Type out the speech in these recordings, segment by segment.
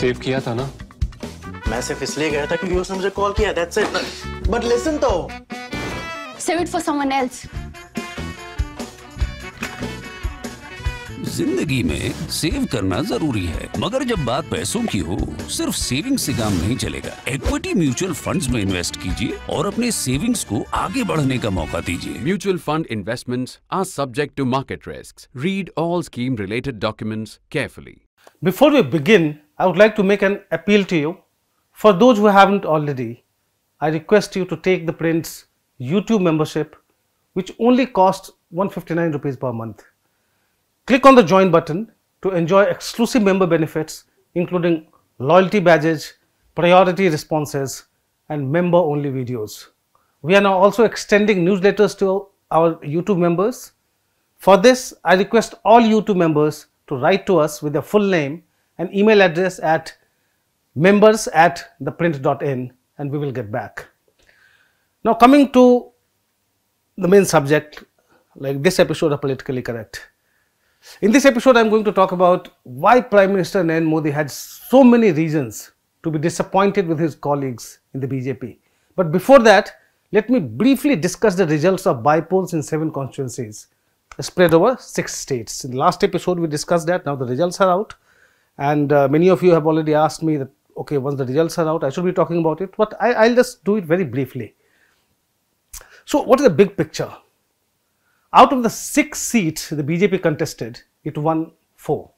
Save किया था ना? मैं सिर्फ इसलिए गया था क्योंकि उसने मुझे कॉल किया, that's it. But listen तो. Save it for someone else. जिंदगी में सेव करना जरूरी है, मगर जब बात पैसों की हो, सिर्फ सेविंग से काम नहीं चलेगा। इक्विटी म्यूचुअल फंड्स में इन्वेस्ट कीजिए और अपने सेविंग्स को आगे बढ़ने का मौका दीजिए। Mutual fund investments are subject to market risks. Read all scheme-related documents carefully. Before we begin, I would like to make an appeal to you. For those who haven't already, I request you to take ThePrint's YouTube membership, which only costs 159 rupees per month. Click on the join button to enjoy exclusive member benefits, including loyalty badges, priority responses, and member-only videos. We are now also extending newsletters to our YouTube members. For this, I request all YouTube members to write to us with their full name and email address at members@theprint.in, and we will get back. Now coming to the main subject, like this episode of Politically Correct. In this episode, I am going to talk about why Prime Minister Narendra Modi had so many reasons to be disappointed with his colleagues in the BJP. But before that, let me briefly discuss the results of by-polls in 7 constituencies spread over 6 states. In the last episode, we discussed that. Now the results are out, and many of you have already asked me that, okay, once the results are out, I should be talking about it, but I'll just do it very briefly. So what is the big picture? Out of the 6 seats the BJP contested, it won 4.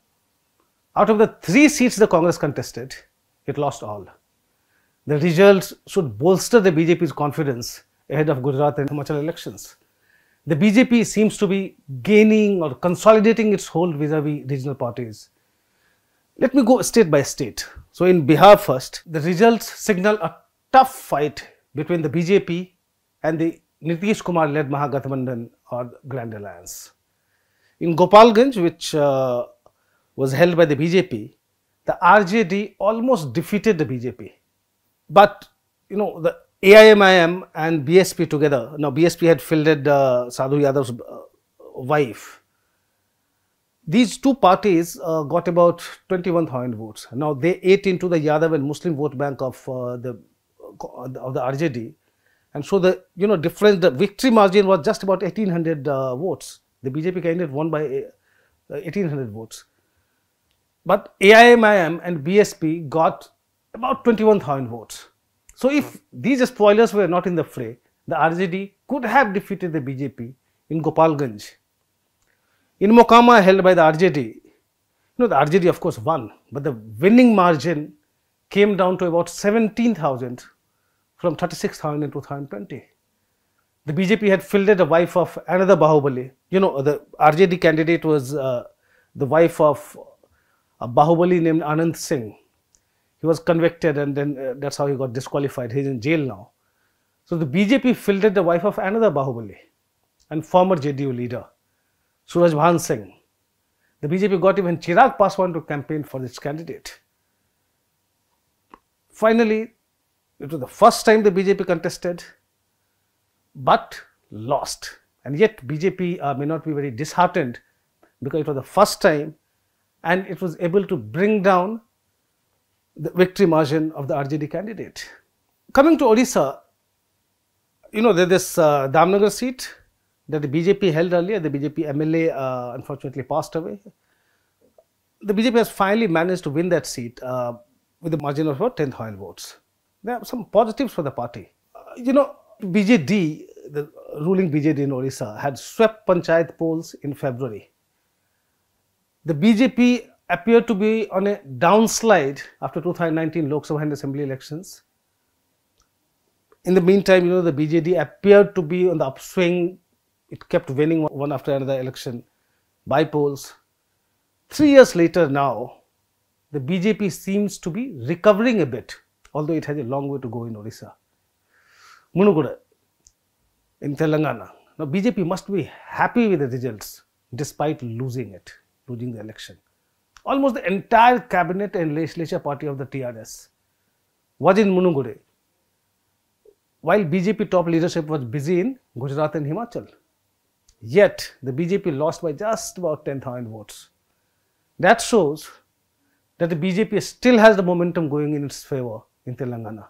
Out of the 3 seats the Congress contested, it lost all. The results should bolster the BJP's confidence ahead of Gujarat and Himachal elections. The BJP seems to be gaining or consolidating its hold vis-a-vis regional parties. Let me go state by state. So in Bihar first, the results signal a tough fight between the BJP and the Nitish Kumar led Mahagathbandhan or Grand Alliance. In Gopalganj, which was held by the BJP, the RJD almost defeated the BJP. But you know, the AIMIM and BSP together, now BSP had fielded Sadhu Yadav's wife. These two parties got about 21,000 votes. Now they ate into the Yadav and Muslim vote bank of the RJD, and so the difference, the victory margin was just about 1,800 votes. The BJP candidate won by 1,800 votes, but AIMIM and BSP got about 21,000 votes. So if these spoilers were not in the fray, the RJD could have defeated the BJP in Gopalganj. In Mokama, held by the RJD, the RJD of course won, but the winning margin came down to about 17,000 from 36,000 in 2020. The BJP had fielded a wife of another Bahubali. The RJD candidate was the wife of a Bahubali named Anand Singh. He was convicted, and then that's how he got disqualified. He's in jail now. So the BJP fielded the wife of another Bahubali and former JDU leader, Surajbhan Singh. The BJP got even Chirag Paswan to campaign for its candidate. Finally, it was the first time the BJP contested, but lost. And yet BJP may not be very disheartened, because it was the first time and it was able to bring down the victory margin of the RJD candidate. Coming to Odisha, there's this Damnagar seat that the BJP held earlier. The BJP MLA unfortunately passed away. The BJP has finally managed to win that seat with a margin of about 10,000 votes. There are some positives for the party. BJD, the ruling BJD in Odisha, had swept Panchayat polls in February. The BJP appeared to be on a downslide after 2019 Lok Sabha and Assembly elections. In the meantime, the BJD appeared to be on the upswing. It kept winning one after another election by polls. 3 years later now, the BJP seems to be recovering a bit, although it has a long way to go in Odisha. Munuguda, in Telangana. Now BJP must be happy with the results despite losing the election. Almost the entire cabinet and legislature party of the TRS was in Munuguda, while BJP top leadership was busy in Gujarat and Himachal. Yet the BJP lost by just about 10,000 votes. That shows that the BJP still has the momentum going in its favor in Telangana.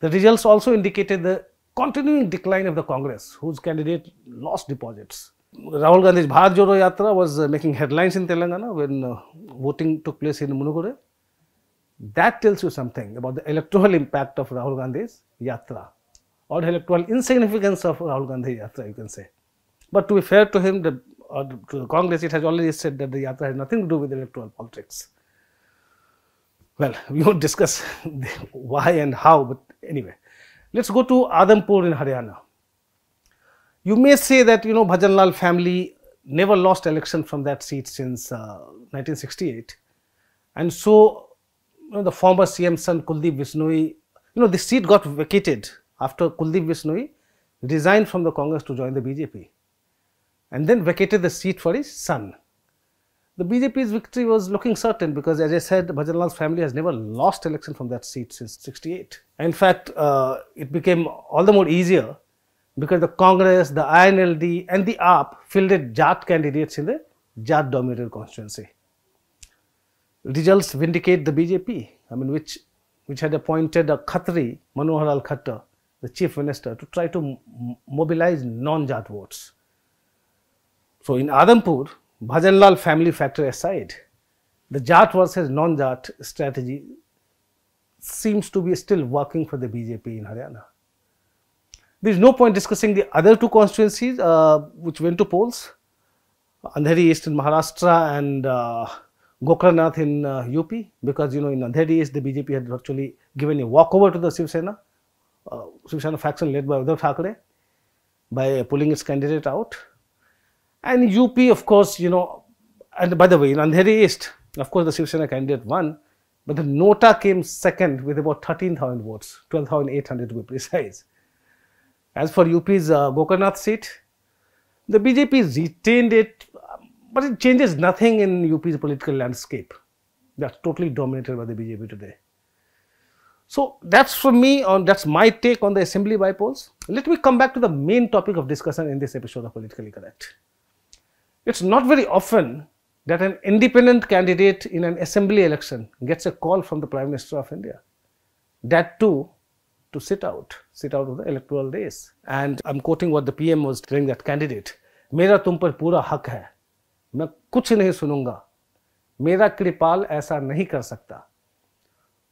The results also indicated the continuing decline of the Congress, whose candidate lost deposits. Rahul Gandhi's Bharat Jodo Yatra was making headlines in Telangana when voting took place in Munugure. That tells you something about the electoral impact of Rahul Gandhi's Yatra, or the electoral insignificance of Rahul Gandhi's Yatra, you can say. But to be fair to him, to the Congress, it has already said that the Yatra has nothing to do with electoral politics. Well, we won't discuss why and how, but anyway. Let's go to Adhampur in Haryana. You may say that, Bhajanlal family never lost election from that seat since 1968. And so, the former CM son Kuldeep Vishnoi, the seat got vacated after Kuldeep Vishnoi resigned from the Congress to join the BJP. And then vacated the seat for his son. The BJP's victory was looking certain because, as I said, Bhajanlal's family has never lost election from that seat since 68. In fact, it became all the more easier because the Congress, the INLD and the AAP fielded Jat candidates in the Jat-dominated constituency. Results vindicate the BJP, which had appointed a Khatri, Manohar Lal Khattar, the chief minister, to try to mobilize non-Jat votes. So in Adhampur, Bhajanlal family factor aside, the Jat versus non-Jat strategy seems to be still working for the BJP in Haryana. There is no point discussing the other two constituencies which went to polls, Andheri East in Maharashtra and Gokranath in UP, because in Andheri East the BJP had virtually given a walkover to the Shiv Sena faction led by Uddhav Thackeray by pulling its candidate out. And UP, of course, and by the way, in Andheri East, of course, the Shiv Sena candidate won, but the Nota came second with about 13,000 votes, 12,800 to be precise. As for UP's Gokranath seat, the BJP retained it, but it changes nothing in UP's political landscape. That's totally dominated by the BJP today. So that's from me, that's my take on the assembly by polls. Let me come back to the main topic of discussion in this episode of Politically Correct. It's not very often that an independent candidate in an assembly election gets a call from the Prime Minister of India. That too, to sit out of the electoral race. And I'm quoting what the PM was telling that candidate. Mera tum par pura haq hai. Main kuch nahi sununga. Mera kripal aisa nahi kar sakta.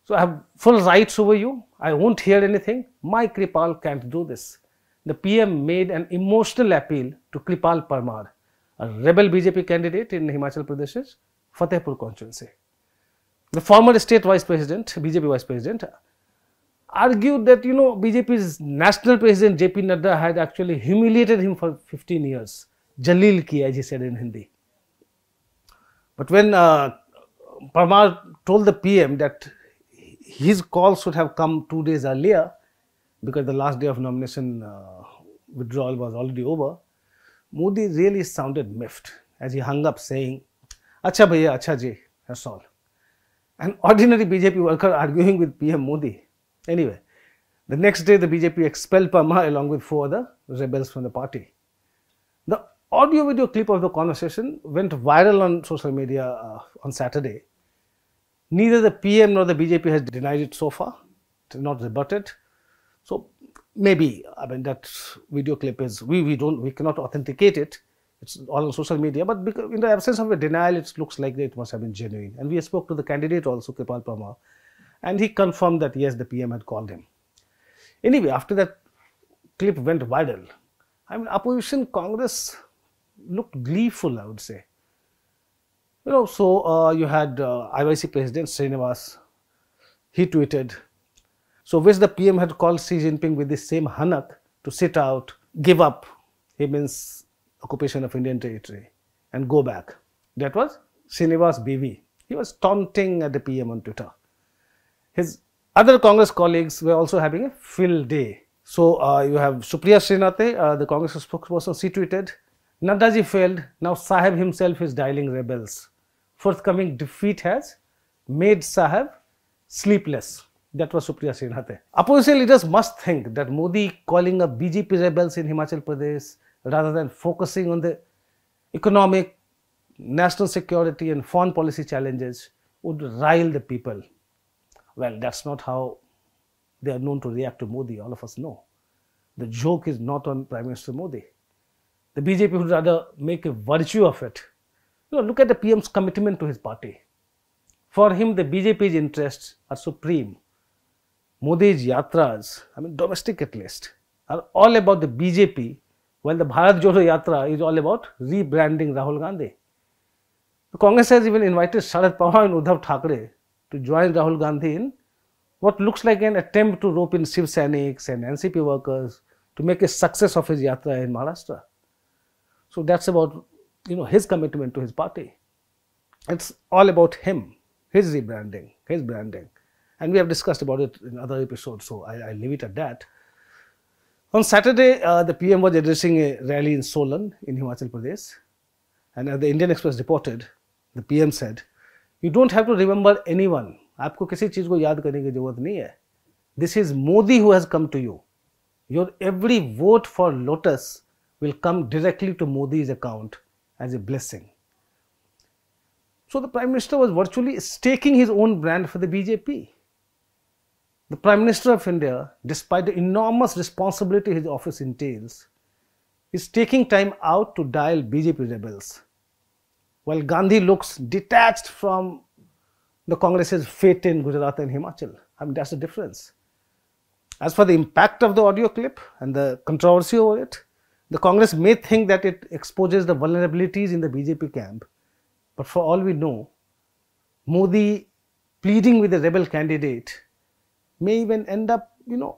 So I have full rights over you. I won't hear anything. My Kripal can't do this. The PM made an emotional appeal to Kripal Parmar, a rebel BJP candidate in Himachal Pradesh's Fatehpur constituency. The former state vice president, BJP vice president, argued that, BJP's national president JP Nadda had actually humiliated him for 15 years. Jaleel ki, as he said in Hindi. But when Parmar told the PM that his call should have come 2 days earlier because the last day of nomination withdrawal was already over, Modi really sounded miffed as he hung up saying, "Acha bhaiya, acha ji," that's all. An ordinary BJP worker arguing with PM Modi. Anyway, the next day the BJP expelled Parmar along with 4 other rebels from the party. The audio-video clip of the conversation went viral on social media on Saturday. Neither the PM nor the BJP has denied it so far. It is not rebutted. So maybe, that video clip is, we cannot authenticate it. It's all on social media, but because in the absence of a denial, it looks like it must have been genuine. And we spoke to the candidate also, Kripal Parmar, and he confirmed that yes, the PM had called him. Anyway, after that clip went viral, opposition Congress looked gleeful, I would say. So you had IYC President Srinivas, he tweeted, so wish the PM had called Xi Jinping with the same hanak to sit out, give up, he means occupation of Indian territory, and go back. That was Srinivas BV. He was taunting at the PM on Twitter. His other Congress colleagues were also having a field day. So you have Supriya Srinath, the Congress spokesperson, she tweeted, Naddaji failed, now Sahib himself is dialing rebels. Forthcoming defeat has made Sahib sleepless. That was Supriya Srinath. Opposition leaders must think that Modi calling up BJP rebels in Himachal Pradesh rather than focusing on the economic, national security and foreign policy challenges would rile the people. Well, that's not how they are known to react to Modi, all of us know. The joke is not on Prime Minister Modi. The BJP would rather make a virtue of it. Look at the PM's commitment to his party. For him, the BJP's interests are supreme. Modi's yatras, domestic at least, are all about the BJP, while the Bharat Jodo Yatra is all about rebranding Rahul Gandhi. The Congress has even invited Sharad Pawar and Uddhav Thackeray to join Rahul Gandhi in what looks like an attempt to rope in Shiv Sainiks and NCP workers to make a success of his yatra in Maharashtra. So that's about his commitment to his party. It's all about him, his rebranding, his branding. And we have discussed about it in other episodes, so I'll leave it at that. On Saturday, the PM was addressing a rally in Solan in Himachal Pradesh. And as the Indian Express reported, the PM said, "You don't have to remember anyone. आपको किसी चीज को याद करने की जरूरत नहीं है. This is Modi who has come to you. Your every vote for Lotus will come directly to Modi's account as a blessing." So the Prime Minister was virtually staking his own brand for the BJP. The Prime Minister of India, despite the enormous responsibility his office entails, is taking time out to dial BJP rebels, while Gandhi looks detached from the Congress's fate in Gujarat and Himachal. That's the difference. As for the impact of the audio clip and the controversy over it, the Congress may think that it exposes the vulnerabilities in the BJP camp, but for all we know, Modi pleading with the rebel candidate may even end up,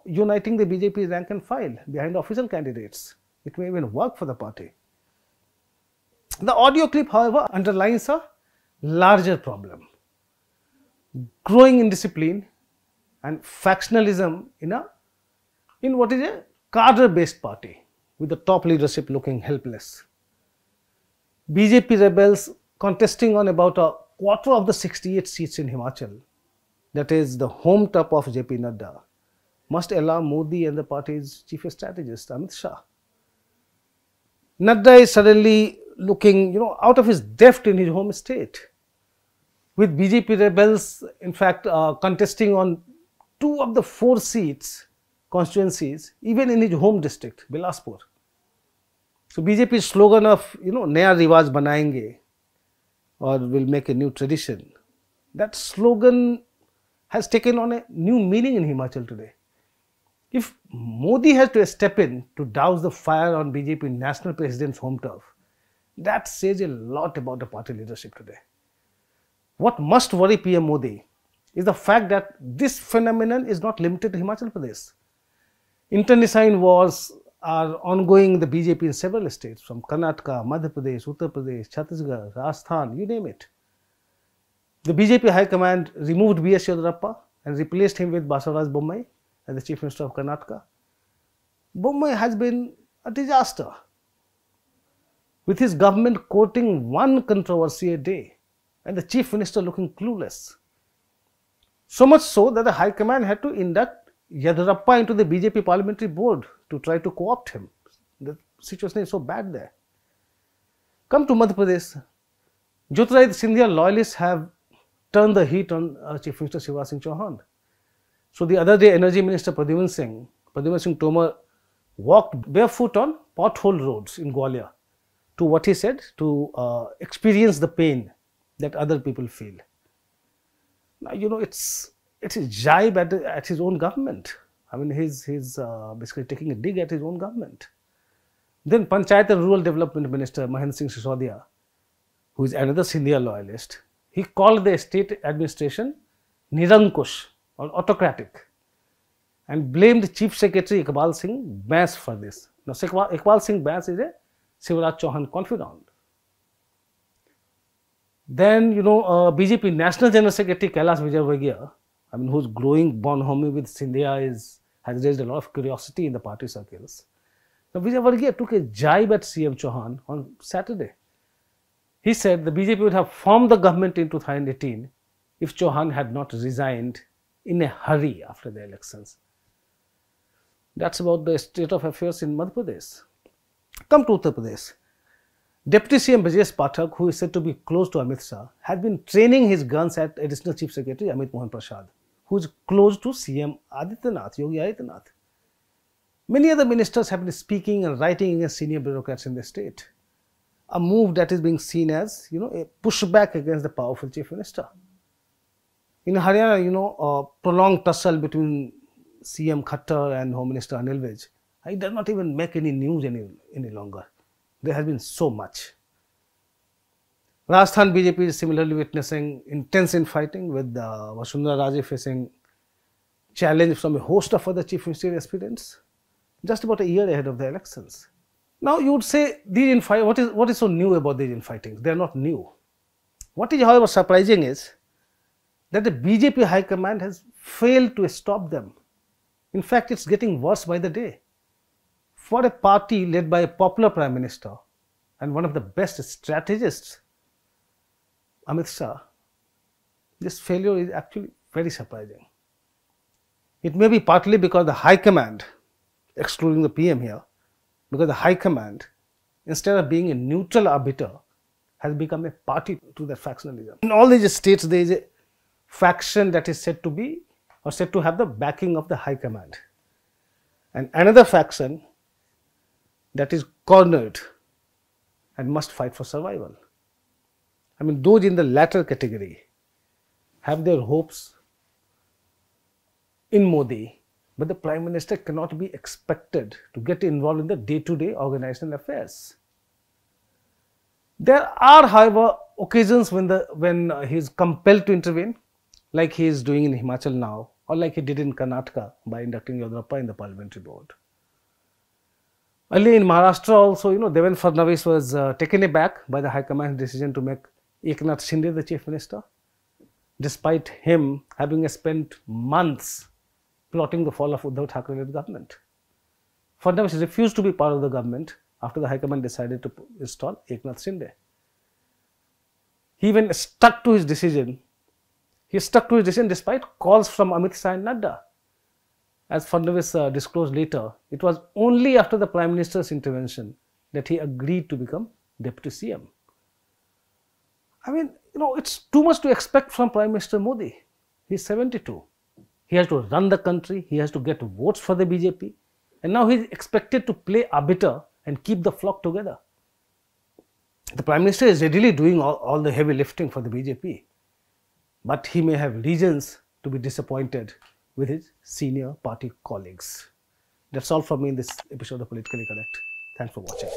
uniting the BJP rank and file behind the official candidates. It may even work for the party. The audio clip, however, underlines a larger problem: growing indiscipline and factionalism in what is a cadre-based party, with the top leadership looking helpless. BJP rebels contesting on about a quarter of the 68 seats in Himachal, that is the home turf of JP Nadda, must alarm Modi and the party's chief strategist Amit Shah. Nadda is suddenly looking, out of his depth in his home state, with BJP rebels, in fact, contesting on 2 of the 4 constituencies, even in his home district, Bilaspur. So BJP's slogan of, Naya Riwaj Banayenge, or will make a new tradition, that slogan has taken on a new meaning in Himachal today. If Modi has to step in to douse the fire on BJP national president's home turf, that says a lot about the party leadership today. What must worry PM Modi is the fact that this phenomenon is not limited to Himachal Pradesh. Internecine wars are ongoing in the BJP in several states, from Karnataka, Madhya Pradesh, Uttar Pradesh, Chhattisgarh, Rajasthan, you name it. The BJP High Command removed B.S. Yediyurappa and replaced him with Basavaraj Bommai as the Chief Minister of Karnataka. Bommai has been a disaster, with his government courting one controversy a day and the Chief Minister looking clueless. So much so that the High Command had to induct Yediyurappa into the BJP parliamentary board to try to co-opt him. The situation is so bad there. Come to Madhya Pradesh. Jyotiraditta Scindia loyalists have turned the heat on Chief Minister Shivraj Singh Chauhan. So the other day, Energy Minister Pradyuman Singh Tomar walked barefoot on pothole roads in Gwalior to what he said, to experience the pain that other people feel. Now, it's a jibe at his own government. He's basically taking a dig at his own government. Then Panchayat and Rural Development Minister Mahendra Singh Sisodia, who is another Scindia loyalist, he called the state administration Nirankush or autocratic and blamed Chief Secretary Iqbal Singh Bains for this. Now, Iqbal Singh Bains is a Shivraj Chauhan confidant. Then, BJP National General Secretary Kailash Vijayvargiya, whose growing bonhomie with Scindia has raised a lot of curiosity in the party circles. Now, Vijayvargiya took a jibe at CM Chauhan on Saturday. He said the BJP would have formed the government in 2018 if Chauhan had not resigned in a hurry after the elections. That's about the state of affairs in Madhya Pradesh. Come to Uttar Pradesh. Deputy CM Brajesh Pathak, who is said to be close to Amit Shah, had been training his guns at Additional Chief Secretary Amit Mohan Prasad, who is close to CM Adityanath, Yogi Adityanath. Many other ministers have been speaking and writing against senior bureaucrats in the state. A move that is being seen as, a pushback against the powerful chief minister. In Haryana, a prolonged tussle between CM Khattar and Home Minister Anil Vij, it does not even make any news any longer. There has been so much. Rajasthan BJP is similarly witnessing intense infighting, with Vasundhara Raje facing challenge from a host of other chief ministerial aspirants, just about a year ahead of the elections. Now you would say, these infighting, what is so new about these infightings? They are not new. What is, however, surprising is that the BJP High Command has failed to stop them. In fact, it's getting worse by the day. For a party led by a popular Prime Minister and one of the best strategists, Amit Shah, this failure is actually very surprising. It may be partly because the High Command, excluding the PM here, because the High Command, instead of being a neutral arbiter, has become a party to that factionalism. In all these states, there is a faction that is said to be, or said to have the backing of the High Command, and another faction that is cornered and must fight for survival. I mean, those in the latter category have their hopes in Modi, but the Prime Minister cannot be expected to get involved in the day-to-day organizational affairs. There are, however, occasions when he is compelled to intervene, like he is doing in Himachal now, or like he did in Karnataka by inducting Yodurappa in the parliamentary board. Earlier in Maharashtra also, Devendra Fadnavis was taken aback by the High Command's decision to make Eknath Shinde the Chief Minister, despite him having spent months plotting the fall of Uddhav Thackeray-led government. Fadnavis refused to be part of the government after the High Command decided to install Eknath Shinde. He even stuck to his decision. He stuck to his decision despite calls from Amit Shah and Nadda. As Fadnavis disclosed later, it was only after the Prime Minister's intervention that he agreed to become Deputy CM. I mean, it's too much to expect from Prime Minister Modi. He's 72. He has to run the country, he has to get votes for the BJP, and now he's expected to play arbiter and keep the flock together. The Prime Minister is readily doing all the heavy lifting for the BJP, but he may have reasons to be disappointed with his senior party colleagues. That's all from me in this episode of Politically Correct. Thanks for watching.